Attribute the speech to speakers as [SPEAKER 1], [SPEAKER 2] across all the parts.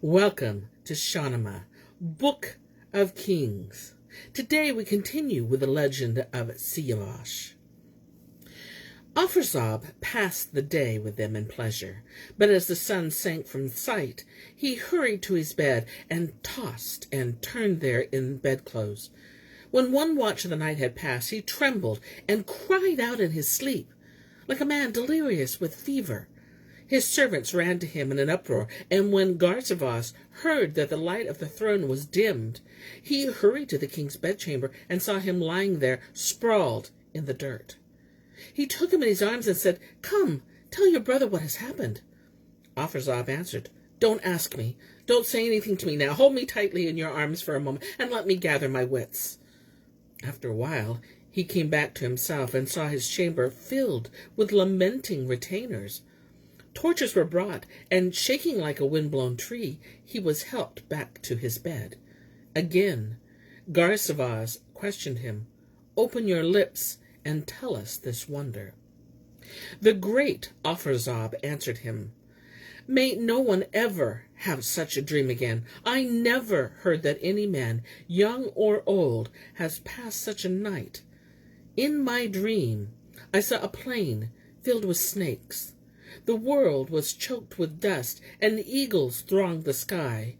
[SPEAKER 1] Welcome to Shahnameh, Book of Kings. Today we continue with the Legend of Seyavash. Afrasyab passed the day with them in pleasure, but as the sun sank from sight, he hurried to his bed and tossed and turned there in bedclothes. When one watch of the night had passed, he trembled and cried out in his sleep, like a man delirious with fever. His servants ran to him in an uproar, and when Garsivaz heard that the light of the throne was dimmed, he hurried to the king's bedchamber and saw him lying there, sprawled in the dirt. He took him in his arms and said, "Come, tell your brother what has happened." Afrasyab answered, "Don't ask me. Don't say anything to me now. Hold me tightly in your arms for a moment, and let me gather my wits." After a while, he came back to himself and saw his chamber filled with lamenting retainers. Torches were brought, and shaking like a wind-blown tree, he was helped back to his bed. Again, Garsivaz questioned him, "Open your lips and tell us this wonder." The great Afrasyab answered him, "May no one ever have such a dream again. I never heard that any man, young or old, has passed such a night. In my dream, I saw a plain filled with snakes. The world was choked with dust, and eagles thronged the sky.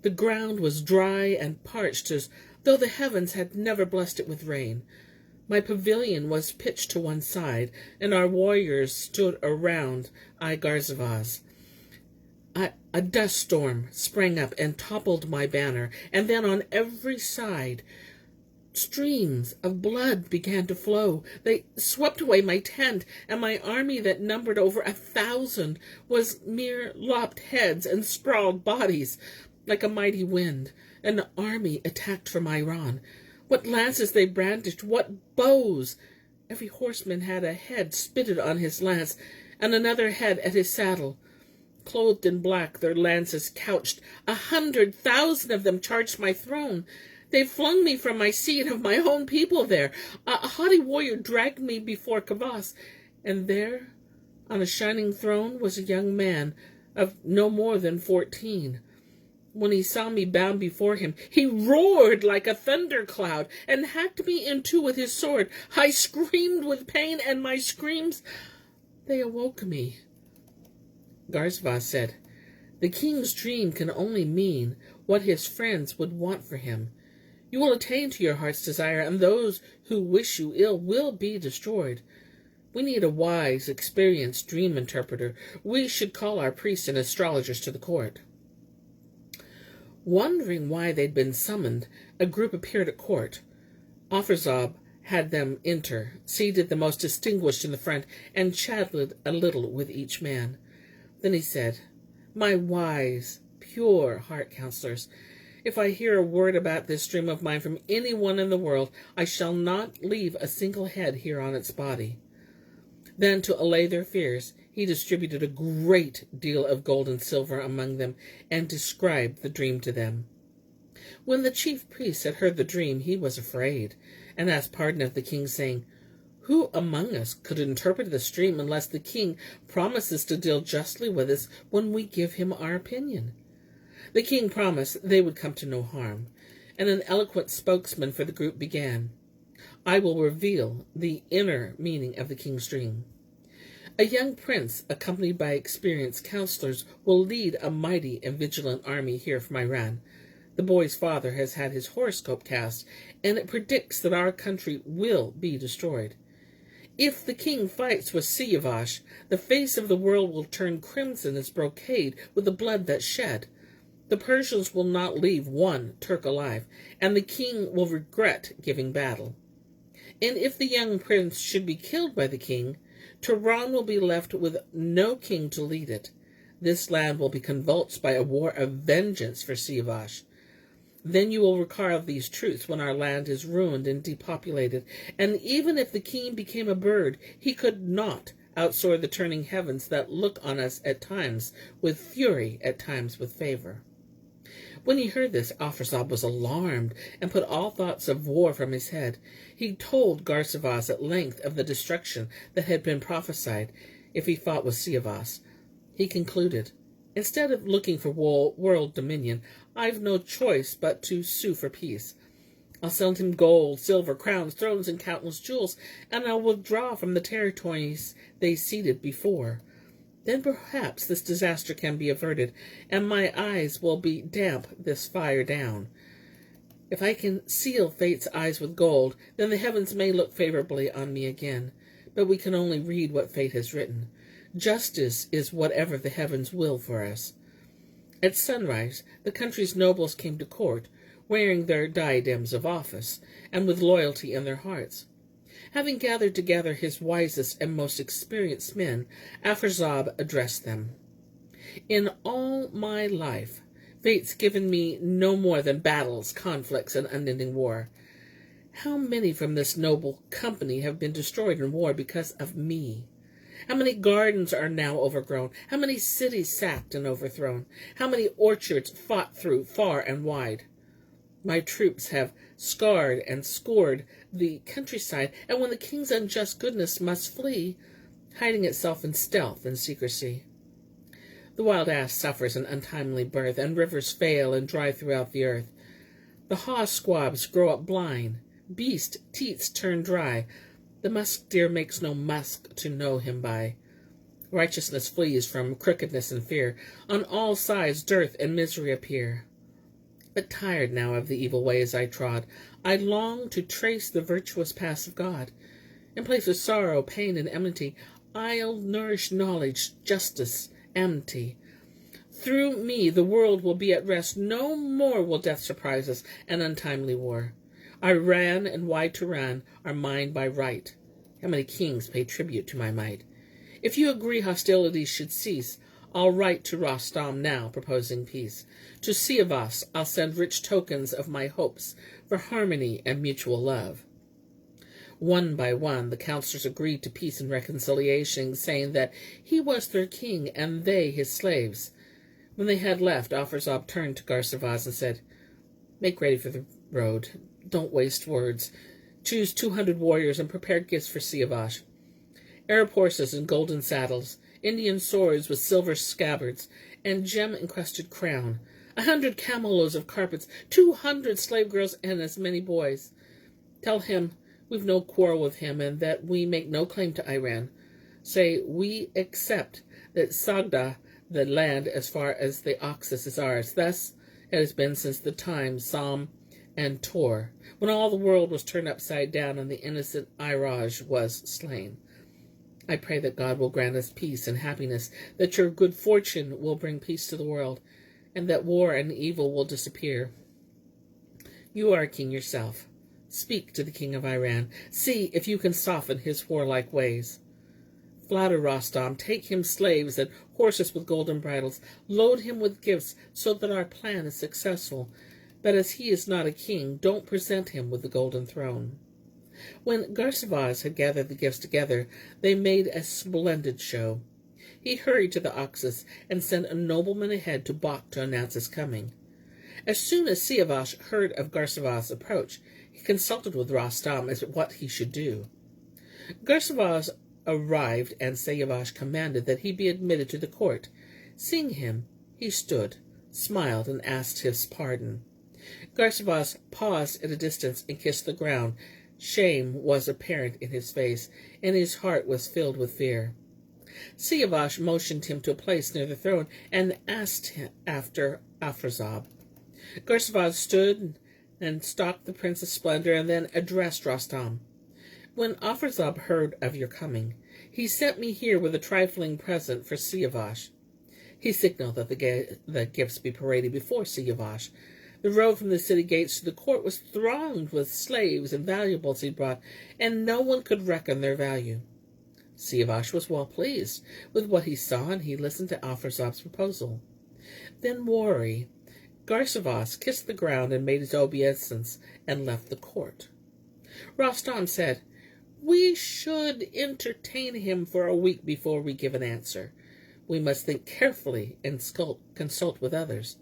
[SPEAKER 1] The ground was dry and parched, as though the heavens had never blessed it with rain. My pavilion was pitched to one side, and our warriors stood around Garsivaz. A dust storm sprang up and toppled my banner, and then on every side streams of blood began to flow. They swept away my tent, and my army that numbered over 1,000 was mere lopped heads and sprawled bodies. Like a mighty wind, an army attacked from Iran. What lances they brandished, what bows! Every horseman had a head spitted on his lance, and another head at his saddle. Clothed in black, their lances couched. 100,000 of them charged my throne. They flung me from my seat of my own people there. A haughty warrior dragged me before Kavas, and there, on a shining throne, was a young man of no more than 14. When he saw me bound before him, he roared like a thundercloud and hacked me in two with his sword. I screamed with pain, and my screams, they awoke me." Garsivaz said, "The king's dream can only mean what his friends would want for him. You will attain to your heart's desire, and those who wish you ill will be destroyed. We need a wise, experienced dream interpreter. We should call our priests and astrologers to the court." Wondering why they'd been summoned, a group appeared at court. Afrasyab had them enter, seated the most distinguished in the front, and chatted a little with each man. Then he said, "My wise, pure heart counselors, if I hear a word about this dream of mine from anyone in the world, I shall not leave a single head here on its body." Then, to allay their fears, he distributed a great deal of gold and silver among them, and described the dream to them. When the chief priest had heard the dream, he was afraid, and asked pardon of the king, saying, "Who among us could interpret this dream unless the king promises to deal justly with us when we give him our opinion?" The king promised they would come to no harm, and an eloquent spokesman for the group began, "I will reveal the inner meaning of the king's dream. A young prince, accompanied by experienced counselors, will lead a mighty and vigilant army here from Iran. The boy's father has had his horoscope cast, and it predicts that our country will be destroyed. If the king fights with Seyavash, the face of the world will turn crimson as brocade with the blood that's shed. The Persians will not leave one Turk alive, and the king will regret giving battle. And if the young prince should be killed by the king, Turan will be left with no king to lead it. This land will be convulsed by a war of vengeance for Seyavash. Then you will recall these truths when our land is ruined and depopulated, and even if the king became a bird, he could not outsoar the turning heavens that look on us at times with fury, at times with favor." When he heard this, Afrasyab was alarmed and put all thoughts of war from his head. He told Garsivaz at length of the destruction that had been prophesied if he fought with Seyavash. He concluded, Instead of looking for world dominion, I've no choice but to sue for peace. I'll send him gold, silver, crowns, thrones, and countless jewels, and I'll withdraw from the territories they ceded before. Then perhaps this disaster can be averted, and my eyes will be damp this fire down. If I can seal fate's eyes with gold, then the heavens may look favorably on me again. But we can only read what fate has written. Justice is whatever the heavens will for us. At sunrise, the country's nobles came to court, wearing their diadems of office, and with loyalty in their hearts. Having gathered together his wisest and most experienced men, Afrasyab addressed them. In all my life, fate's given me no more than battles, conflicts, and unending war. How many from this noble company have been destroyed in war because of me? How many gardens are now overgrown? How many cities sacked and overthrown? How many orchards fought through far and wide? My troops have scarred and scored the countryside, and when the king's unjust goodness must flee, hiding itself in stealth and secrecy. The wild ass suffers an untimely birth, and rivers fail and dry throughout the earth. The haw squabs grow up blind, beast teats turn dry. The musk deer makes no musk to know him by. Righteousness flees from crookedness and fear. On all sides dearth and misery appear. But tired now of the evil ways I trod, I long to trace the virtuous paths of God. In place of sorrow, pain, and enmity, I'll nourish knowledge, justice, amity. Through me the world will be at rest. No more will death surprise us, and untimely war. Iran and wide Turan are mine by right. How many kings pay tribute to my might? If you agree hostilities should cease, I'll write to Rostam now, proposing peace. To Seyavash I'll send rich tokens of my hopes for harmony and mutual love. One by one, the counselors agreed to peace and reconciliation, saying that he was their king and they his slaves. When they had left, Afrasyab turned to Garsivaz and said, "Make ready for the road. Don't waste words. Choose 200 warriors and prepare gifts for Seyavash. Arab horses and golden saddles, Indian swords with silver scabbards, and gem-encrusted crown, 100 cameloads of carpets, 200 slave girls, and as many boys. Tell him we've no quarrel with him and that we make no claim to Iran. Say we accept that Sagda, the land as far as the Oxus, is ours. Thus it has been since the time Sam and Tor, when all the world was turned upside down and the innocent Iraj was slain. I pray that God will grant us peace and happiness, that your good fortune will bring peace to the world, and that war and evil will disappear. You are a king yourself. Speak to the king of Iran. See if you can soften his warlike ways. Flatter Rostam, take him slaves and horses with golden bridles, load him with gifts so that our plan is successful. But as he is not a king, don't present him with the golden throne." When Garsivaz had gathered the gifts together, they made a splendid show. He hurried to the Oxus and sent a nobleman ahead to Bach to announce his coming. As soon as Seyavash heard of Garsivaz's approach, he consulted with Rostam as to what he should do. Garsivaz arrived, and Seyavash commanded that he be admitted to the court. Seeing him, he stood, smiled, and asked his pardon. Garsivaz paused at a distance and kissed the ground. Shame was apparent in his face, and his heart was filled with fear. Seyavash motioned him to a place near the throne and asked him after Afrasyab. Garsivaz stood and stalked the Prince of Splendor and then addressed Rostam. "When Afrasyab heard of your coming, he sent me here with a trifling present for Seyavash." He signaled that the gifts be paraded before Seyavash. The road from the city gates to the court was thronged with slaves and valuables he brought, and no one could reckon their value. Seyavash was well pleased with what he saw, and he listened to Afrasyab's proposal. Then weary, Garsivaz kissed the ground and made his obeisance and left the court. Rostam said, "We should entertain him for a week before we give an answer. We must think carefully and consult with others."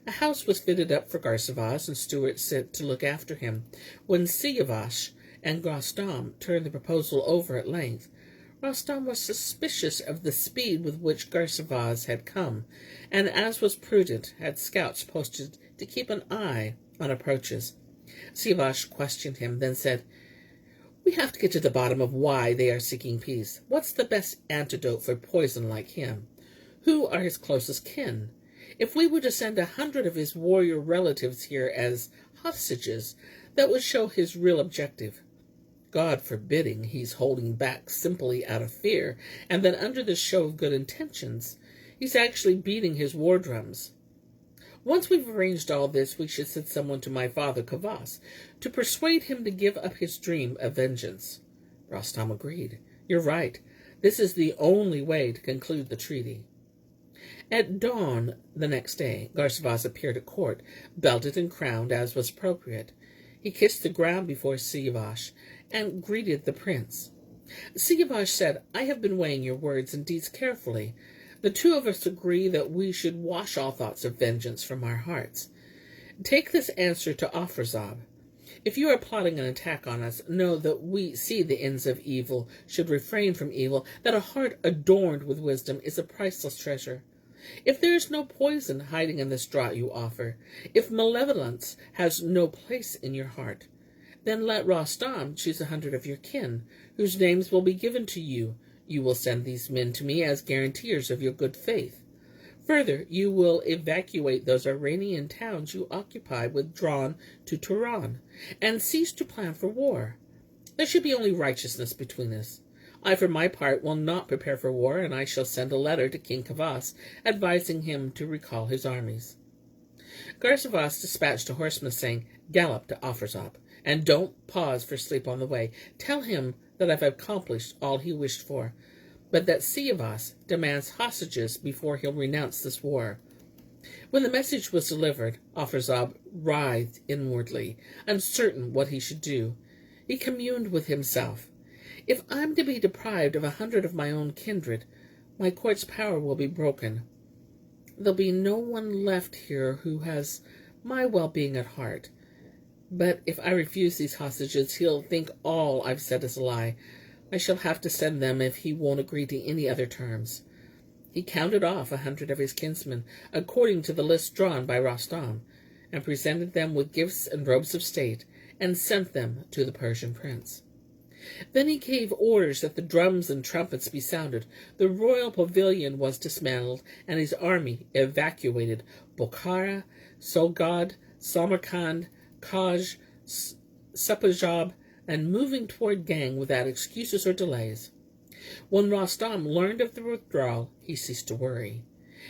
[SPEAKER 1] A house was fitted up for Garsivaz, and stewards sent to look after him. When Seyavash and Rostam turned the proposal over at length, Rostam was suspicious of the speed with which Garsivaz had come, and, as was prudent, had scouts posted to keep an eye on approaches. Seyavash questioned him, then said, "We have to get to the bottom of why they are seeking peace. What's the best antidote for poison like him? Who are his closest kin? If we were to send 100 of his warrior relatives here as hostages, that would show his real objective. God forbidding he's holding back simply out of fear, and that under the show of good intentions, he's actually beating his war drums. Once we've arranged all this, we should send someone to my father Kavas to persuade him to give up his dream of vengeance." Rostam agreed. "You're right. This is the only way to conclude the treaty." At dawn the next day, Garsivaz appeared at court, belted and crowned as was appropriate. He kissed the ground before Seyavash and greeted the prince. Seyavash said, "I have been weighing your words and deeds carefully. The two of us agree that we should wash all thoughts of vengeance from our hearts. Take this answer to Afrasyab. If you are plotting an attack on us, know that we see the ends of evil, should refrain from evil, that a heart adorned with wisdom is a priceless treasure. If there is no poison hiding in this draught you offer, if malevolence has no place in your heart, then let Rostam choose 100 of your kin, whose names will be given to you. You will send these men to me as guarantors of your good faith. Further, you will evacuate those Iranian towns you occupy withdrawn to Turan, and cease to plan for war. There should be only righteousness between us. I, for my part, will not prepare for war, and I shall send a letter to King Kavas, advising him to recall his armies." Garsivaz dispatched a horseman, saying, "Gallop to Afrasyab, and don't pause for sleep on the way. Tell him that I've accomplished all he wished for, but that Seyavash demands hostages before he'll renounce this war." When the message was delivered, Afrasyab writhed inwardly, uncertain what he should do. He communed with himself. "If I'm to be deprived of 100 of my own kindred, my court's power will be broken. There'll be no one left here who has my well-being at heart. But if I refuse these hostages, he'll think all I've said is a lie. I shall have to send them if he won't agree to any other terms." He counted off 100 of his kinsmen, according to the list drawn by Rostam, and presented them with gifts and robes of state, and sent them to the Persian prince. Then he gave orders that the drums and trumpets be sounded. The royal pavilion was dismantled, and his army evacuated Bokhara, Sogod, Samarkand, Kaj, Sapajab, and moving toward Gang without excuses or delays. When Rostam learned of the withdrawal, he ceased to worry.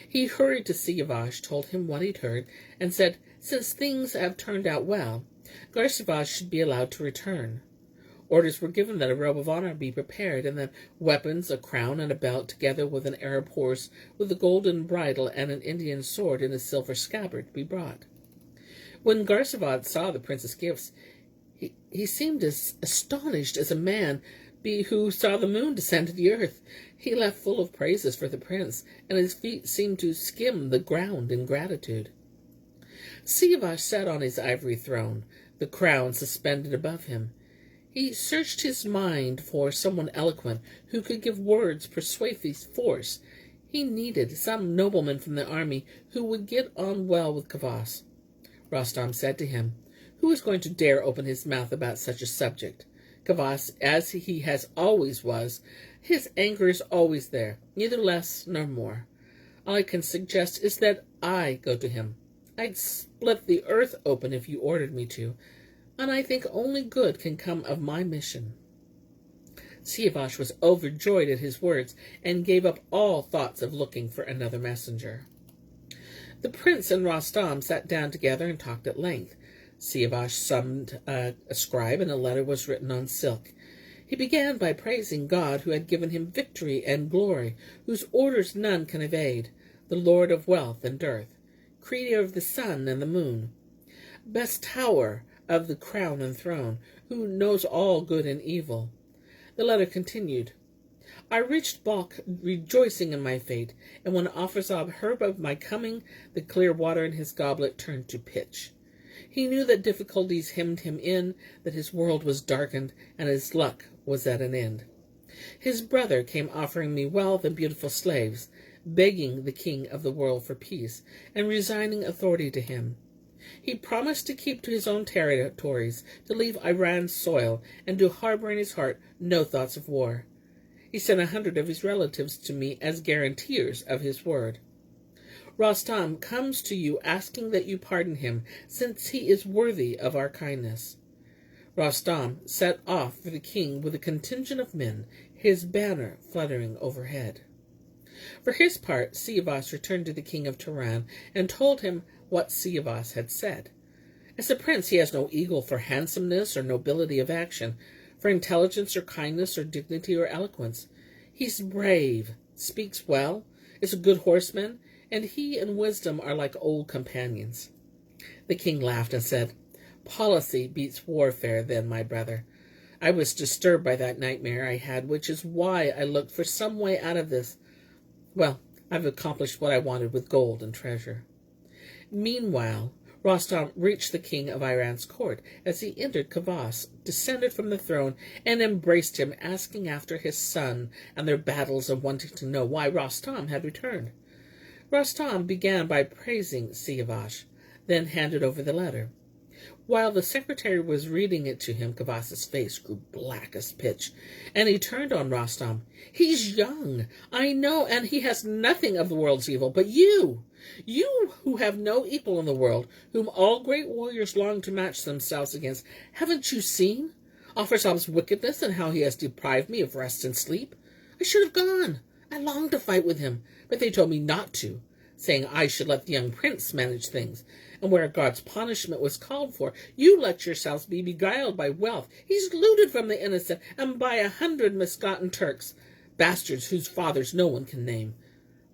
[SPEAKER 1] He hurried to Seyavash, told him what he'd heard, and said, "Since things have turned out well, Garsivaz should be allowed to return." Orders were given that a robe of honor be prepared, and that weapons, a crown, and a belt, together with an Arab horse with a golden bridle and an Indian sword in a silver scabbard, be brought. When Garsivaz saw the prince's gifts, he seemed as astonished as a man who saw the moon descend to the earth. He left full of praises for the prince, and his feet seemed to skim the ground in gratitude. Seyavash sat on his ivory throne, the crown suspended above him. He searched his mind for someone eloquent who could give words persuasive force. He needed some nobleman from the army who would get on well with Kavas. Rostam said to him, "Who is going to dare open his mouth about such a subject? Kavas, as he has always was, his anger is always there, neither less nor more. All I can suggest is that I go to him. I'd split the earth open if you ordered me to, and I think only good can come of my mission." Seyavash was overjoyed at his words, and gave up all thoughts of looking for another messenger. The prince and Rostam sat down together and talked at length. Seyavash summoned a scribe, and a letter was written on silk. He began by praising God, who had given him victory and glory, whose orders none can evade, the Lord of wealth and dearth, creator of the sun and the moon, bestower of the crown and throne, who knows all good and evil. The letter continued, "I reached Balkh rejoicing in my fate, and when Afrasyab heard of my coming, the clear water in his goblet turned to pitch. He knew that difficulties hemmed him in, that his world was darkened, and his luck was at an end. His brother came offering me wealth and beautiful slaves, begging the king of the world for peace, and resigning authority to him. He promised to keep to his own territories, to leave Iran's soil, and to harbor in his heart no thoughts of war. He sent 100 of his relatives to me as guarantors of his word. Rostam comes to you asking that you pardon him, since he is worthy of our kindness. Rostam set off for the king with a contingent of men, his banner fluttering overhead. For his part, Seyavash returned to the king of Turan and told him what Seyavash had said. As a prince, he has no equal for handsomeness or nobility of action, for intelligence or kindness or dignity or eloquence. He's brave, speaks well, is a good horseman, and he and wisdom are like old companions. The king laughed and said, "Policy beats warfare, then, my brother. I was disturbed by that nightmare I had, which is why I looked for some way out of this. Well, I've accomplished what I wanted with gold and treasure." Meanwhile, Rostam reached the king of Iran's court. As he entered, Kavas descended from the throne and embraced him, asking after his son and their battles and wanting to know why Rostam had returned. Rostam began by praising Seyavash, then handed over the letter. While the secretary was reading it to him, Kavas's face grew black as pitch, and he turned on Rostam. "He's young, I know, and he has nothing of the world's evil, but you who have no equal in the world, whom all great warriors long to match themselves against, haven't you seen Afrasyab's wickedness and how he has deprived me of rest and sleep? I should have gone. I longed to fight with him, but they told me not to, saying I should let the young prince manage things. And where God's punishment was called for, you let yourselves be beguiled by wealth. He's looted from the innocent, and by 100 misgotten Turks, bastards whose fathers no one can name.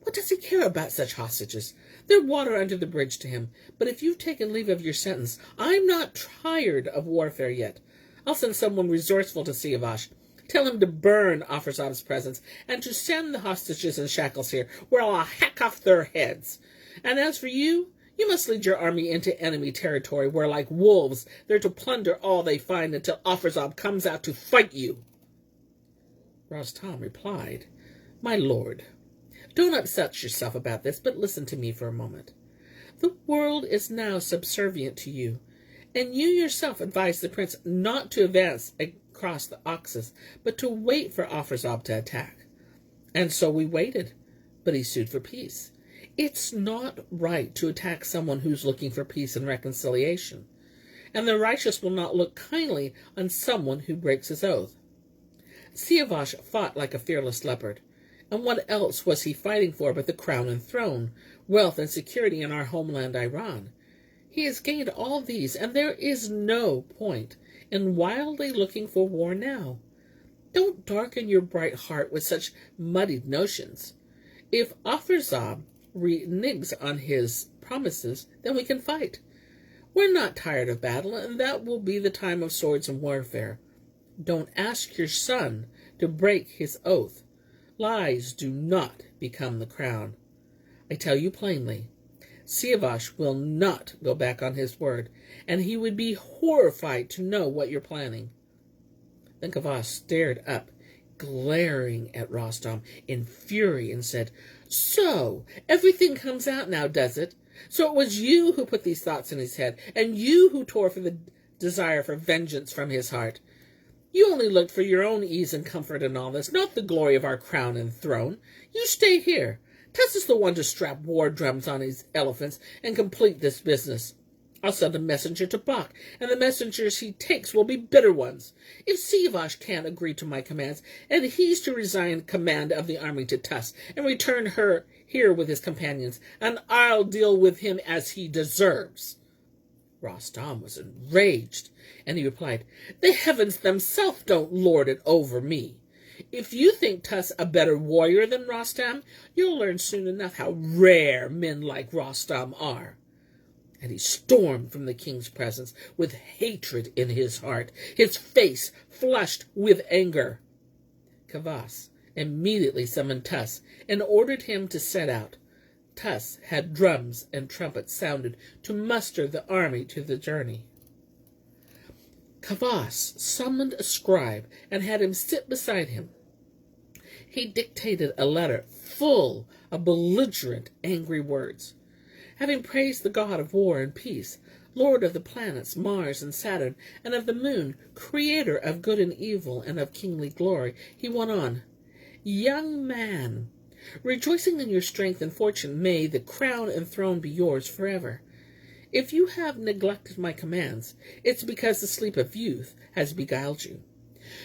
[SPEAKER 1] What does he care about such hostages? They're water under the bridge to him. But if you've taken leave of your sentence, I'm not tired of warfare yet. I'll send someone resourceful to Seyavash. Tell him to burn Afrasyab's presence, and to send the hostages in shackles here, where I'll hack off their heads. And as for you, you must lead your army into enemy territory, where, like wolves, they're to plunder all they find until Afrasyab comes out to fight you." Rostam replied, "My lord, don't upset yourself about this, but listen to me for a moment. The world is now subservient to you, and you yourself advised the prince not to advance across the Oxus, but to wait for Afrasyab to attack. And so we waited, but he sued for peace. It's not right to attack someone who's looking for peace and reconciliation, and the righteous will not look kindly on someone who breaks his oath. Seyavash fought like a fearless leopard, and what else was he fighting for but the crown and throne, wealth and security in our homeland Iran? He has gained all these, and there is no point in wildly looking for war now. Don't darken your bright heart with such muddied notions. If Afrasyab reneges on his promises, then we can fight. We're not tired of battle, and that will be the time of swords and warfare. Don't ask your son to break his oath. Lies do not become the crown. I tell you plainly, Seyavash will not go back on his word, and he would be horrified to know what you're planning." Then Kavas stared up, glaring at Rostam in fury, and said, "So, everything comes out now, does it? So it was you who put these thoughts in his head, and you who tore for the desire for vengeance from his heart. You only looked for your own ease and comfort in all this, not the glory of our crown and throne. You stay here. Tuss is the one to strap war drums on his elephants and complete this business. I'll send a messenger to Bach, and the messengers he takes will be bitter ones. If Seyavash can't agree to my commands, and he's to resign command of the army to Tuss, and return her here with his companions, and I'll deal with him as he deserves." Rostam was enraged, and he replied, "The heavens themselves don't lord it over me. If you think Tuss a better warrior than Rostam, you'll learn soon enough how rare men like Rostam are." And he stormed from the king's presence with hatred in his heart, his face flushed with anger. Kavas immediately summoned Tuss and ordered him to set out. Tuss had drums and trumpets sounded to muster the army to the journey. Kavas summoned a scribe and had him sit beside him. He dictated a letter full of belligerent, angry words. Having praised the god of war and peace, Lord of the planets, Mars and Saturn, and of the moon, creator of good and evil and of kingly glory, he went on, "Young man, rejoicing in your strength and fortune, may the crown and throne be yours forever. If you have neglected my commands, it's because the sleep of youth has beguiled you.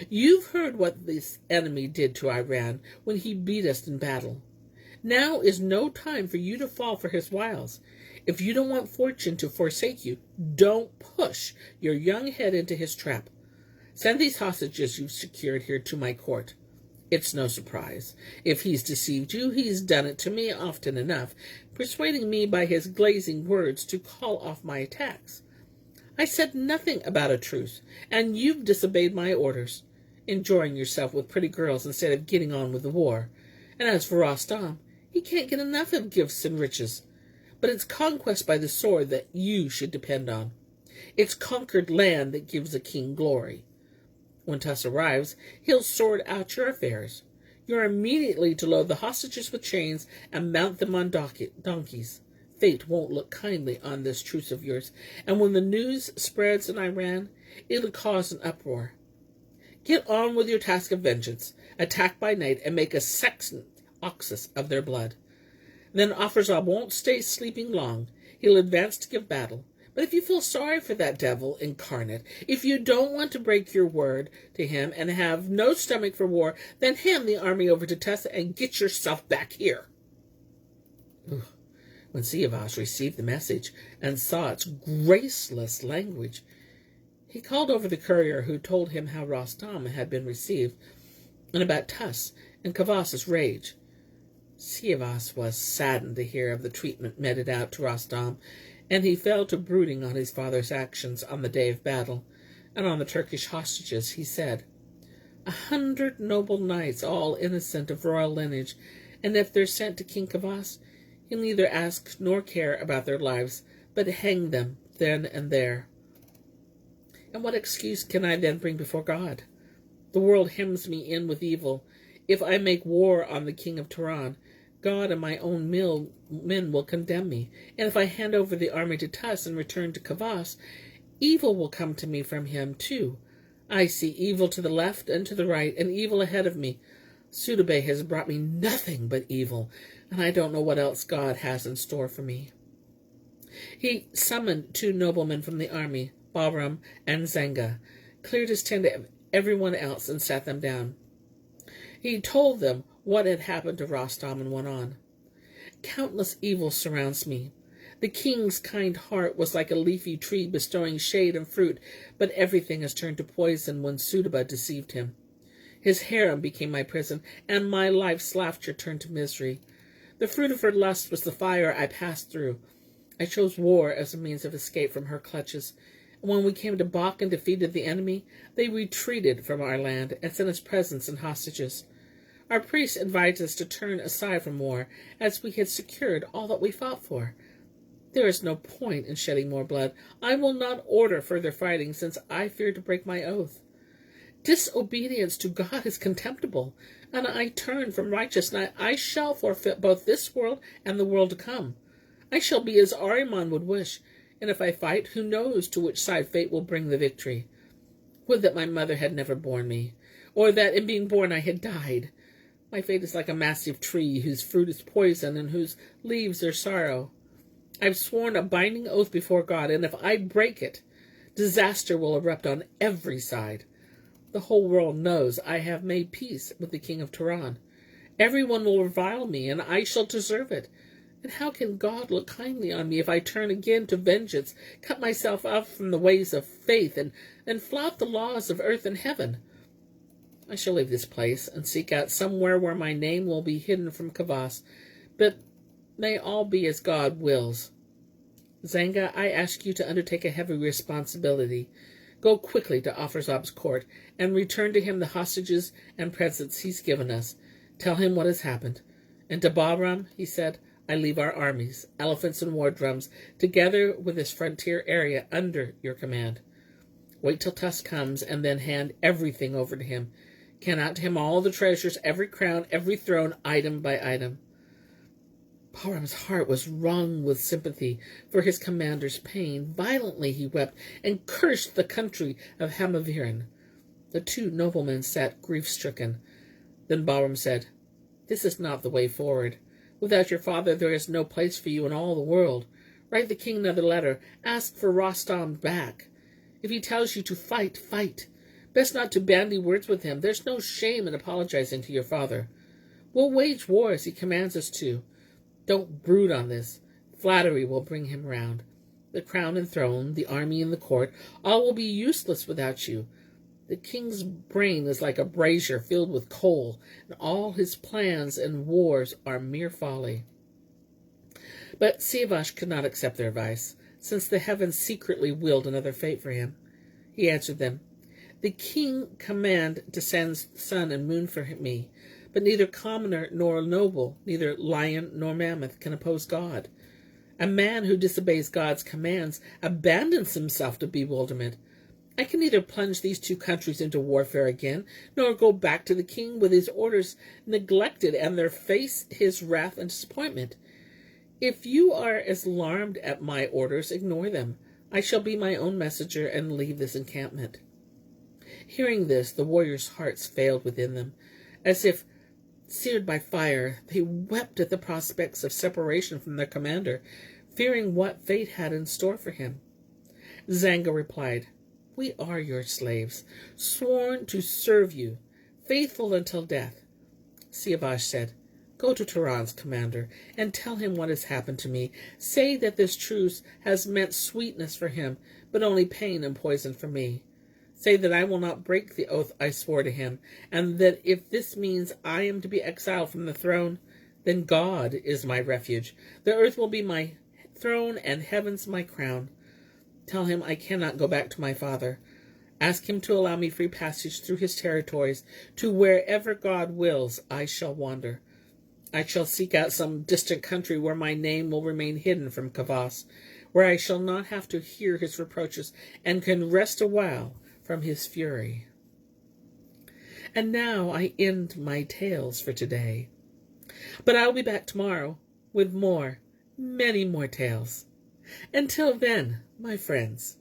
[SPEAKER 1] You've heard what this enemy did to Iran when he beat us in battle. Now is no time for you to fall for his wiles. If you don't want fortune to forsake you, don't push your young head into his trap. Send these hostages you've secured here to my court. It's no surprise. If he's deceived you, he's done it to me often enough, persuading me by his glazing words to call off my attacks. I said nothing about a truce, and you've disobeyed my orders, enjoying yourself with pretty girls instead of getting on with the war. And as for Rostam, he can't get enough of gifts and riches. But it's conquest by the sword that you should depend on. It's conquered land that gives a king glory. When Tuss arrives, he'll sort out your affairs. You're immediately to load the hostages with chains and mount them on donkeys. Fate won't look kindly on this truce of yours, and when the news spreads in Iran, it'll cause an uproar. Get on with your task of vengeance. Attack by night and make a second oxus of their blood. Then Afrasyab won't stay sleeping long. He'll advance to give battle. But if you feel sorry for that devil incarnate, if you don't want to break your word to him and have no stomach for war, then hand the army over to Tuss and get yourself back here." When Seyavash received the message and saw its graceless language, he called over the courier who told him how Rostam had been received and about Tuss and Kavas's rage. Seyavash was saddened to hear of the treatment meted out to Rostam, and he fell to brooding on his father's actions on the day of battle, and on the Turkish hostages. He said, 100 noble knights, all innocent of royal lineage, and if they're sent to King Kavas, he'll neither ask nor care about their lives, but hang them then and there. And what excuse can I then bring before God? The world hems me in with evil. If I make war on the king of Turan, God and my own men will condemn me, and if I hand over the army to Tuss and return to Kavas, evil will come to me from him too. I see evil to the left and to the right, and evil ahead of me. Sudabay has brought me nothing but evil, and I don't know what else God has in store for me. He summoned 2 noblemen from the army, Bahram and Zenga, cleared his tent of everyone else, and sat them down. He told them what had happened to Rostam and went on. Countless evils surrounds me. The king's kind heart was like a leafy tree bestowing shade and fruit, but everything has turned to poison when Sudaba deceived him. His harem became my prison, and my life's laughter turned to misery. The fruit of her lust was the fire I passed through. I chose war as a means of escape from her clutches. And when we came to Bach and defeated the enemy, they retreated from our land and sent us presents and hostages. Our priests advised us to turn aside from war, as we had secured all that we fought for. There is no point in shedding more blood. I will not order further fighting, since I fear to break my oath. Disobedience to God is contemptible, and I turn from righteousness. I shall forfeit both this world and the world to come. I shall be as Ahriman would wish, and if I fight, who knows to which side fate will bring the victory? Would that my mother had never borne me, or that in being born I had died. My fate is like a massive tree whose fruit is poison and whose leaves are sorrow. I've sworn a binding oath before God, and if I break it, disaster will erupt on every side. The whole world knows I have made peace with the king of Turan. Everyone will revile me, and I shall deserve it. And how can God look kindly on me if I turn again to vengeance, cut myself off from the ways of faith, and flout the laws of earth and heaven? I shall leave this place and seek out somewhere where my name will be hidden from Kavas, but may all be as God wills. Zenga, I ask you to undertake a heavy responsibility. Go quickly to Afrasyab's court and return to him the hostages and presents he's given us. Tell him what has happened. And to Bahram, he said, I leave our armies, elephants and war drums, together with this frontier area under your command. Wait till Tuss comes and then hand everything over to him. Count out to him all the treasures, every crown, every throne, item by item. Bahram's heart was wrung with sympathy for his commander's pain. Violently he wept and cursed the country of Hamaviran. The two noblemen sat grief-stricken. Then Bahram said, "This is not the way forward. Without your father there is no place for you in all the world. Write the king another letter. Ask for Rostam back. If he tells you to fight, fight. Best not to bandy words with him. There's no shame in apologizing to your father. We'll wage war as he commands us to. Don't brood on this. Flattery will bring him round. The crown and throne, the army and the court, all will be useless without you. The king's brain is like a brazier filled with coal, and all his plans and wars are mere folly." But Seyavash could not accept their advice, since the heavens secretly willed another fate for him. He answered them, "The king command to send sun and moon for me, but neither commoner nor noble, neither lion nor mammoth can oppose God. A man who disobeys God's commands abandons himself to bewilderment. I can neither plunge these two countries into warfare again, nor go back to the king with his orders neglected and there face his wrath and disappointment. If you are as alarmed at my orders, ignore them. I shall be my own messenger and leave this encampment." Hearing this, the warriors' hearts failed within them. As if seared by fire, they wept at the prospects of separation from their commander, fearing what fate had in store for him. Zanga replied, "We are your slaves, sworn to serve you, faithful until death." Seyavash said, "Go to Turan's commander and tell him what has happened to me. Say that this truce has meant sweetness for him, but only pain and poison for me. Say that I will not break the oath I swore to him, and that if this means I am to be exiled from the throne, then God is my refuge. The earth will be my throne and heavens my crown. Tell him I cannot go back to my father. Ask him to allow me free passage through his territories. To wherever God wills, I shall wander. I shall seek out some distant country where my name will remain hidden from Kavas, where I shall not have to hear his reproaches and can rest a while from his fury." And now I end my tales for today. But I'll be back tomorrow with more, many more tales. Until then, my friends,